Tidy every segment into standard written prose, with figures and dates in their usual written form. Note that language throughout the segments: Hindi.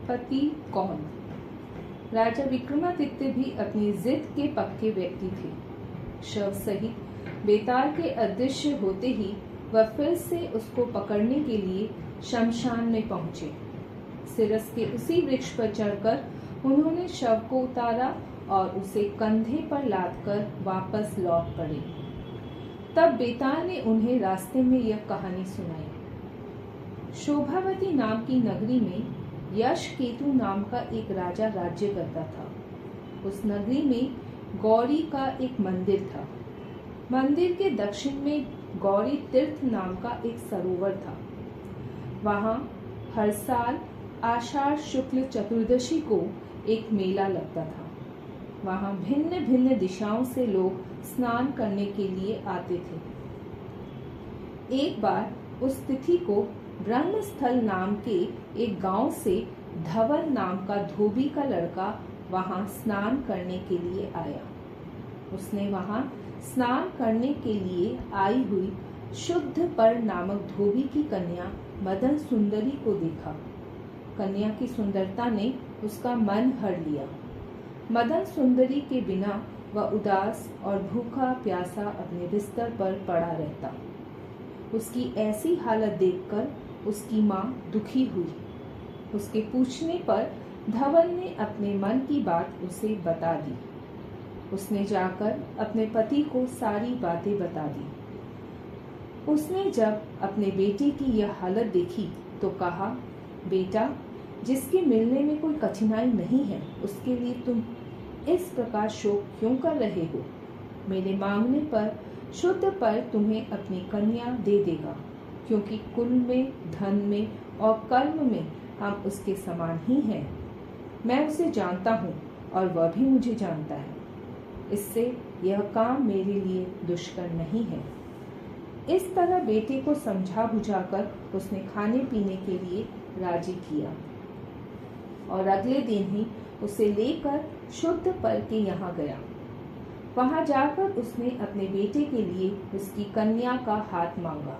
पति कौन? राजा विक्रमादित्य भी अपनी जिद के पक्के व्यक्ति थे। शव सहित बेताल के अदृश्य होते ही वह फिर से उसको पकड़ने के लिए शमशान में पहुंचे। सिरस के उसी वृक्ष पर चढ़कर उन्होंने शव को उतारा और उसे कंधे पर लादकर वापस लौट पड़े। तब बेताल ने उन्हें रास्ते में यह कहानी सुनाई। शोभावती नाम की नगरी में यश केतु नाम का एक राजा राज्य करता था। उस नगरी में गौरी का एक मंदिर था। मंदिर के दक्षिण में गौरी तीर्थ नाम का एक सरोवर था। वहां हर साल आषाढ़ शुक्ल चतुर्दशी को एक मेला लगता था। वहां भिन्न भिन्न दिशाओं से लोग स्नान करने के लिए आते थे। एक बार उस तिथि को ब्रह्मस्थल नाम के एक गांव से धवल नाम का धोबी का लड़का वहां स्नान करने के लिए आया। उसने वहां स्नान करने के लिए आई हुई शुद्ध पर नामक धोबी की कन्या मदन सुंदरी को देखा। कन्या की सुंदरता ने उसका मन हर लिया। मदन सुंदरी के बिना वह उदास और भूखा प्यासा अपने बिस्तर पर पड़ा रहता। उसकी ऐसी हालत देखकर उसकी माँ दुखी हुई। उसके पूछने पर धवल ने अपने मन की बात उसे बता दी। उसने जाकर अपने पति को सारी बातें बता दी। उसने जब अपने बेटे की यह हालत देखी तो कहा, बेटा, जिसके मिलने में कोई कठिनाई नहीं है उसके लिए तुम इस प्रकार शोक क्यों कर रहे हो? मेरे मांगने पर शुद्ध पर तुम्हें अपनी कन्या दे देगा, क्योंकि कुल में, धन में और कर्म में हम उसके समान ही हैं। मैं उसे जानता हूँ और वह भी मुझे जानता है। इससे यह काम मेरे लिए दुष्कर नहीं है। इस तरह बेटे को समझा बुझाकर उसने खाने पीने के लिए राजी किया और अगले दिन ही उसे लेकर शुद्ध पर के यहाँ गया। वहां जाकर उसने अपने बेटे के लिए उसकी कन्या का हाथ मांगा।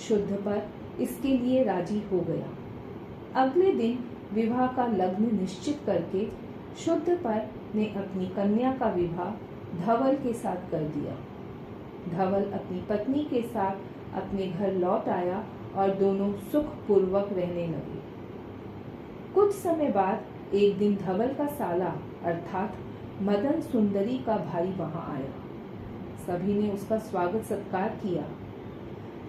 शुद्ध पर इसके लिए राजी हो गया। अगले दिन विवाह का लग्न निश्चित करके शुद्ध पर ने अपनी कन्या का विवाह धवल के साथ कर दिया। धवल अपनी पत्नी के साथ अपने घर लौट आया और दोनों सुखपूर्वक रहने लगे। कुछ समय बाद एक दिन धवल का साला अर्थात मदन सुंदरी का भाई वहां आया। सभी ने उसका स्वागत सत्कार किया।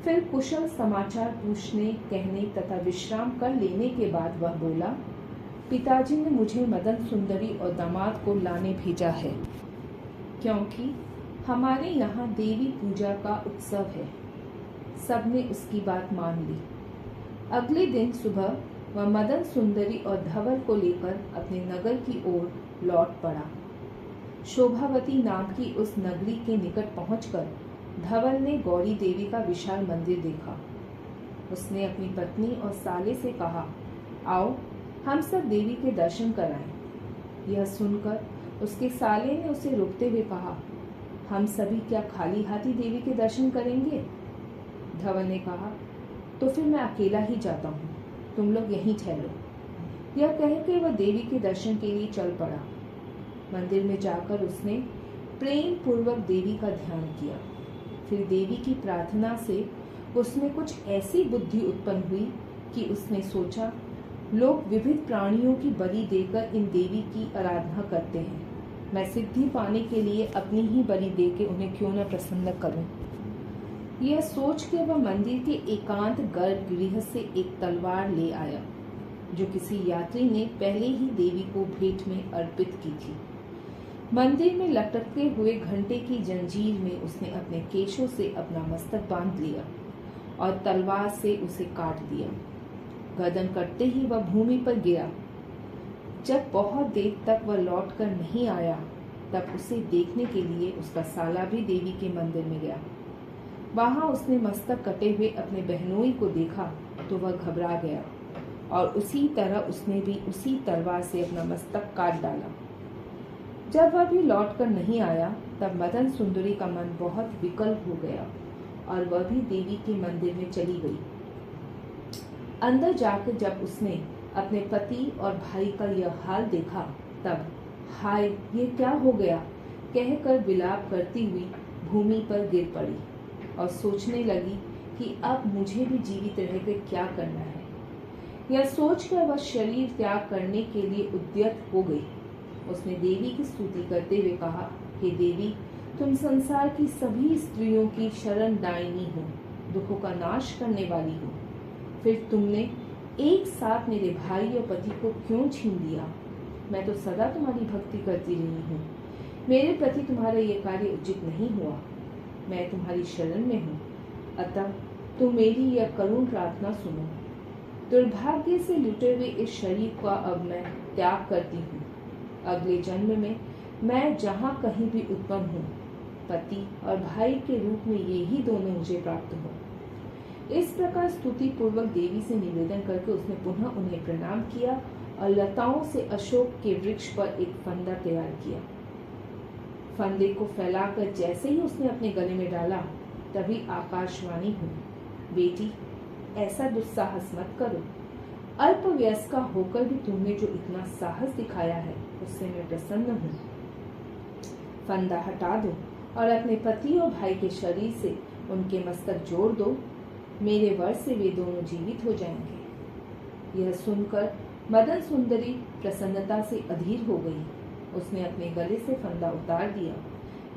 फिर कुशल समाचार पूछने, कहने तथा विश्राम कर लेने के बाद वह बोला, पिताजी ने मुझे मदन सुंदरी और दामाद को लाने भेजा है, क्योंकि हमारे यहाँ देवी पूजा का उत्सव है। सबने उसकी बात मान ली। अगले दिन सुबह वह मदन सुंदरी और धवल को लेकर अपने नगर की ओर लौट पड़ा। शोभावती नाम की उस नगरी के निकट पहुंचकर धवल ने गौरी देवी का विशाल मंदिर देखा। उसने अपनी पत्नी और साले से कहा, आओ हम सब देवी के दर्शन कराएं। यह सुनकर उसके साले ने उसे रोकते हुए कहा, हम सभी क्या खाली हाथी देवी के दर्शन करेंगे? धवल ने कहा, तो फिर मैं अकेला ही जाता हूँ, तुम लोग यहीं ठहरो। यह कह के वह देवी के दर्शन के लिए चल पड़ा। मंदिर में जाकर उसने प्रेम पूर्वक देवी का ध्यान किया। फिर देवी की प्रार्थना से उसमें कुछ ऐसी बुद्धि उत्पन्न हुई कि उसने सोचा, लोग विविध प्राणियों की बलि देकर इन देवी की आराधना करते हैं, मैं सिद्धि पाने के लिए अपनी ही बलि देकर उन्हें क्यों न प्रसन्न करूं। यह सोच के वह मंदिर के एकांत गर्भगृह से एक तलवार ले आया, जो किसी यात्री ने पहले ही देवी को भेंट में अर्पित की थी। मंदिर में लटकते हुए घंटे की जंजीर में उसने अपने केशों से अपना मस्तक बांध लिया और तलवार से उसे काट दिया। गर्दन कटते ही वह भूमि पर गिरा। जब बहुत देर तक वह लौटकर नहीं आया, तब उसे देखने के लिए उसका साला भी देवी के मंदिर में गया। वहां उसने मस्तक कटे हुए अपने बहनोई को देखा तो वह घबरा गया और उसी तरह उसने भी उसी तलवार से अपना मस्तक काट डाला। जब वह भी लौटकर नहीं आया, तब मदन सुंदरी का मन बहुत विकल हो गया और वह भी देवी के मंदिर में चली गई। अंदर जाकर जब उसने अपने पति और भाई का यह हाल देखा तब हाय ये क्या हो गया कहकर विलाप करती हुई भूमि पर गिर पड़ी और सोचने लगी कि अब मुझे भी जीवित रहकर क्या करना है। यह सोचकर वह शरीर त्याग करने के लिए उद्यत हो गई। उसने देवी की स्तुति करते हुए कहा, हे देवी, तुम संसार की सभी स्त्रियों की शरण दायिनी हो, दुखों का नाश करने वाली हो। फिर तुमने एक साथ मेरे भाई और पति को क्यों छीन लिया? मैं तो सदा तुम्हारी भक्ति करती रही हूँ। मेरे प्रति तुम्हारा ये कार्य उचित नहीं हुआ। मैं तुम्हारी शरण में हूँ, अतः तुम मेरी यह करुण प्रार्थना सुनो। दुर्भाग्य से लुटे हुए इस शरीर का अब मैं त्याग करती हूँ। अगले जन्म में मैं जहाँ कहीं भी उत्पन्न हूँ, पति और भाई के रूप में ये ही दोनों मुझे प्राप्त हो। इस प्रकार स्तुति पूर्वक देवी से निवेदन करके उसने पुनः उन्हें प्रणाम किया और लताओं से अशोक के वृक्ष पर एक फंदा तैयार किया। फंदे को फैलाकर जैसे ही उसने अपने गले में डाला तभी आकाशवाणी हुई, बेटी ऐसा दुस्साहस मत करो। अल्प वयस्का होकर भी तुमने जो इतना साहस दिखाया है उससे मैं प्रसन्न हूँ। फंदा हटा दो और अपने पति और भाई के शरीर से उनके मस्तक जोड़ दो। मेरे वर से वे दोनों जीवित हो जाएंगे। यह सुनकर मदन सुंदरी प्रसन्नता से अधीर हो गई। उसने अपने गले से फंदा उतार दिया।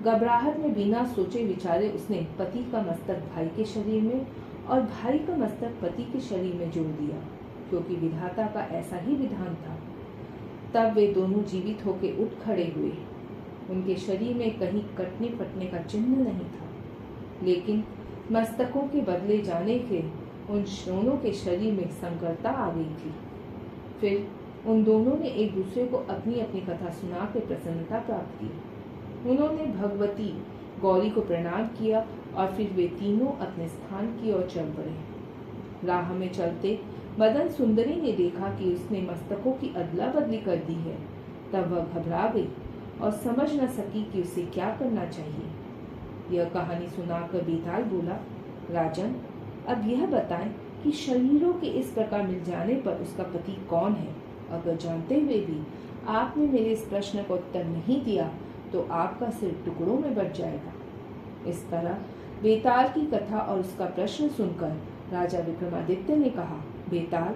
घबराहट में बिना सोचे विचारे उसने पति का मस्तक भाई के शरीर में और भाई का मस्तक पति के शरीर में जोड़ दिया, क्योंकि विधाता का ऐसा ही विधान था। तब वे दोनों जीवित होकर उठ खड़े हुए। उनके शरीर में कहीं कटने फटने का चिन्ह नहीं था, लेकिन मस्तकों के बदले जाने के उन दोनों के शरीर में संकरता आ गई थी। फिर उन दोनों ने एक दूसरे को अपनी अपनी कथा सुनाकर प्रसन्नता प्राप्त की। उन्होंने भगवती गौरी को प्रणाम किया और फिर वे तीनों अपने स्थान की ओर चल पड़े। राह में चलते मदन सुंदरी ने देखा कि उसने मस्तकों की अदला बदली कर दी है। तब वह घबरा गई और समझ न सकी कि उसे क्या करना चाहिए। यह कहानी सुनाकर बेताल बोला, राजन, अब यह बताएं कि शरीरों के इस प्रकार मिल जाने पर उसका पति कौन है? अगर जानते हुए भी आपने मेरे इस प्रश्न का उत्तर नहीं दिया तो आपका सिर टुकड़ों में बट जाएगा। इस तरह बेताल की कथा और उसका प्रश्न सुनकर राजा विक्रमादित्य ने कहा, बेताल,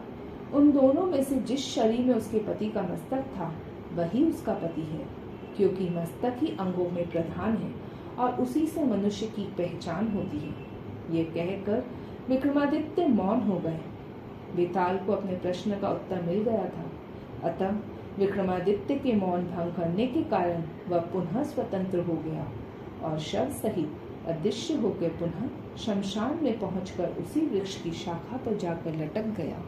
उन दोनों में से जिस शरीर में उसके पति का मस्तक था वही उसका पति है, क्योंकि मस्तक ही अंगों में प्रधान है और उसी से मनुष्य की पहचान होती है। ये कहकर विक्रमादित्य मौन हो गए। बेताल को अपने प्रश्न का उत्तर मिल गया था, अतः विक्रमादित्य के मौन भंग करने के कारण वह पुनः स्वतंत्र हो गया और शव सहित अदृश्य होकर पुनः शमशान में पहुंचकर उसी वृक्ष की शाखा पर जाकर लटक गया।